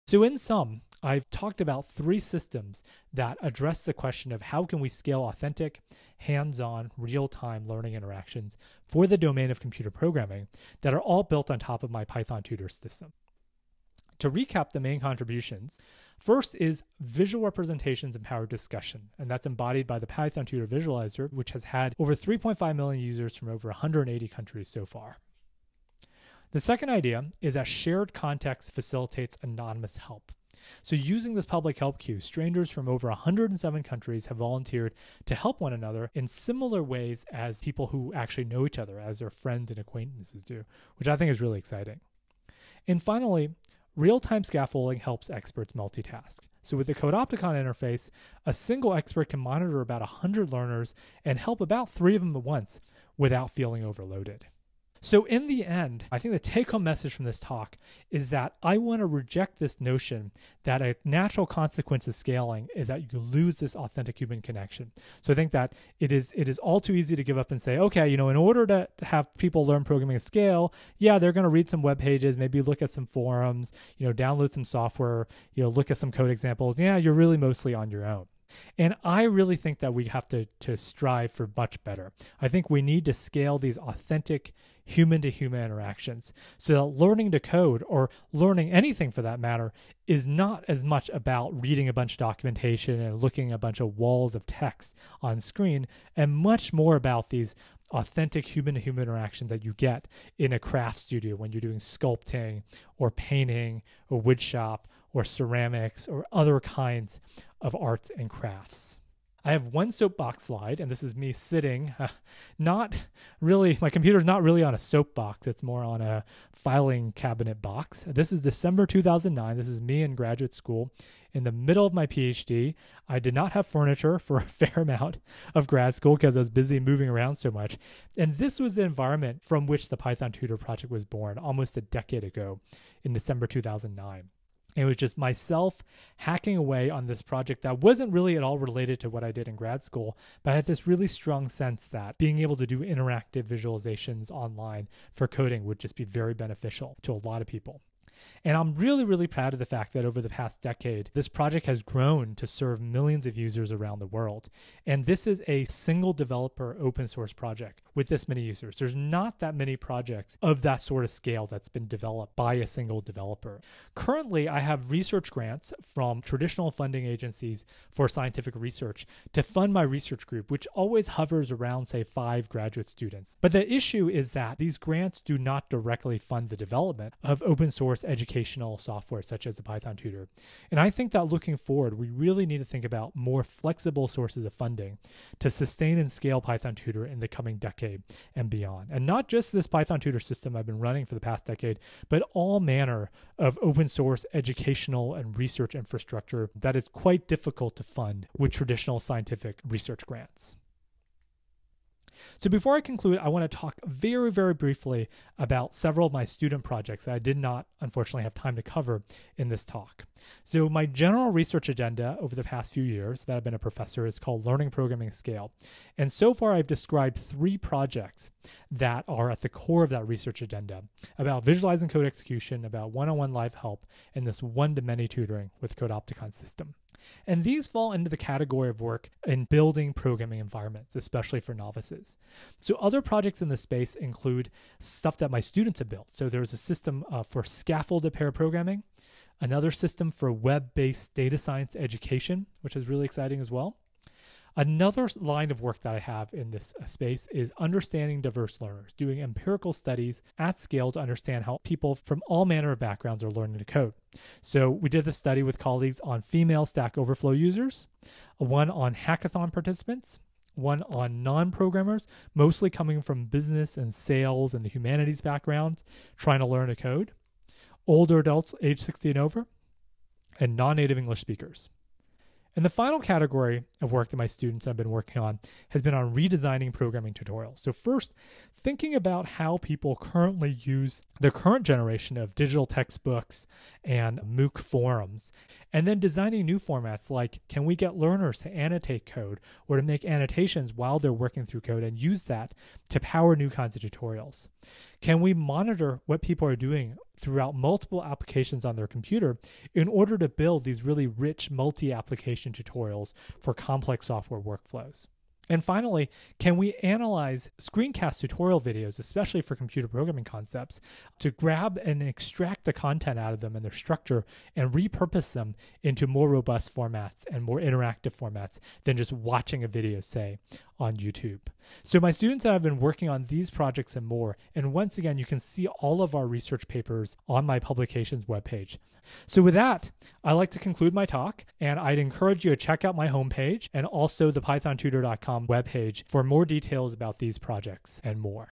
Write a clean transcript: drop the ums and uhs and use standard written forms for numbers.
So in sum, I've talked about 3 systems that address the question of how can we scale authentic, hands-on, real-time learning interactions for the domain of computer programming that are all built on top of my Python tutor system. To recap the main contributions, first is visual representations empowered discussion, and that's embodied by the Python Tutor Visualizer, which has had over 3.5 million users from over 180 countries so far. The second idea is that shared context facilitates anonymous help. So using this public help queue, strangers from over 107 countries have volunteered to help one another in similar ways as people who actually know each other, as their friends and acquaintances do, which I think is really exciting. And finally, real-time scaffolding helps experts multitask. So with the CodeOpticon interface, a single expert can monitor about 100 learners and help about 3 of them at once without feeling overloaded. So in the end, I think the take-home message from this talk is that I want to reject this notion that a natural consequence of scaling is that you lose this authentic human connection. So I think that it is all too easy to give up and say, okay, in order to have people learn programming at scale, yeah, they're going to read some web pages, maybe look at some forums, download some software, look at some code examples. Yeah, you're really mostly on your own. And I really think that we have to strive for much better. I think we need to scale these authentic human-to-human interactions so that learning to code, or learning anything for that matter, is not as much about reading a bunch of documentation and looking at a bunch of walls of text on screen, and much more about these authentic human-to-human interactions that you get in a craft studio when you're doing sculpting or painting or woodshop or ceramics or other kinds of arts and crafts. I have one soapbox slide, and this is me sitting, my computer's not really on a soapbox, it's more on a filing cabinet box. This is December 2009. This is me in graduate school in the middle of my PhD. I did not have furniture for a fair amount of grad school because I was busy moving around so much. And this was the environment from which the Python Tutor project was born almost a decade ago in December 2009. It was just myself hacking away on this project that wasn't really at all related to what I did in grad school, but I had this really strong sense that being able to do interactive visualizations online for coding would just be very beneficial to a lot of people. And I'm really, really proud of the fact that over the past decade, this project has grown to serve millions of users around the world. And this is a single developer open source project with this many users. There's not that many projects of that sort of scale that's been developed by a single developer. Currently, I have research grants from traditional funding agencies for scientific research to fund my research group, which always hovers around, say, 5 graduate students. But the issue is that these grants do not directly fund the development of open source educational software such as the Python Tutor. And I think that looking forward, we really need to think about more flexible sources of funding to sustain and scale Python Tutor in the coming decade and beyond. And not just this Python Tutor system I've been running for the past decade, but all manner of open source educational and research infrastructure that is quite difficult to fund with traditional scientific research grants. So before I conclude, I want to talk very, very briefly about several of my student projects that I did not, unfortunately, have time to cover in this talk. So my general research agenda over the past few years that I've been a professor is called Learning Programming Scale. And so far, I've described 3 projects that are at the core of that research agenda about visualizing code execution, about one-on-one live help, and this one-to-many tutoring with CodeOpticon system. And these fall into the category of work in building programming environments, especially for novices. So other projects in this space include stuff that my students have built. So there's a system for scaffolded pair programming, another system for web-based data science education, which is really exciting as well. Another line of work that I have in this space is understanding diverse learners, doing empirical studies at scale to understand how people from all manner of backgrounds are learning to code. So we did this study with colleagues on female Stack Overflow users, one on hackathon participants, one on non-programmers, mostly coming from business and sales and the humanities background, trying to learn to code, older adults age 60 and over, and non-native English speakers. And the final category of work that my students have been working on has been on redesigning programming tutorials. So first, thinking about how people currently use the current generation of digital textbooks and MOOC forums, and then designing new formats like, can we get learners to annotate code or to make annotations while they're working through code and use that to power new kinds of tutorials? Can we monitor what people are doing throughout multiple applications on their computer in order to build these really rich multi-application tutorials for complex software workflows. And finally, can we analyze screencast tutorial videos, especially for computer programming concepts, to grab and extract the content out of them and their structure and repurpose them into more robust formats and more interactive formats than just watching a video, say, on YouTube? So my students and I have been working on these projects and more. And once again, you can see all of our research papers on my publications webpage. So with that, I'd like to conclude my talk, and I'd encourage you to check out my homepage and also the pythontutor.com webpage for more details about these projects and more.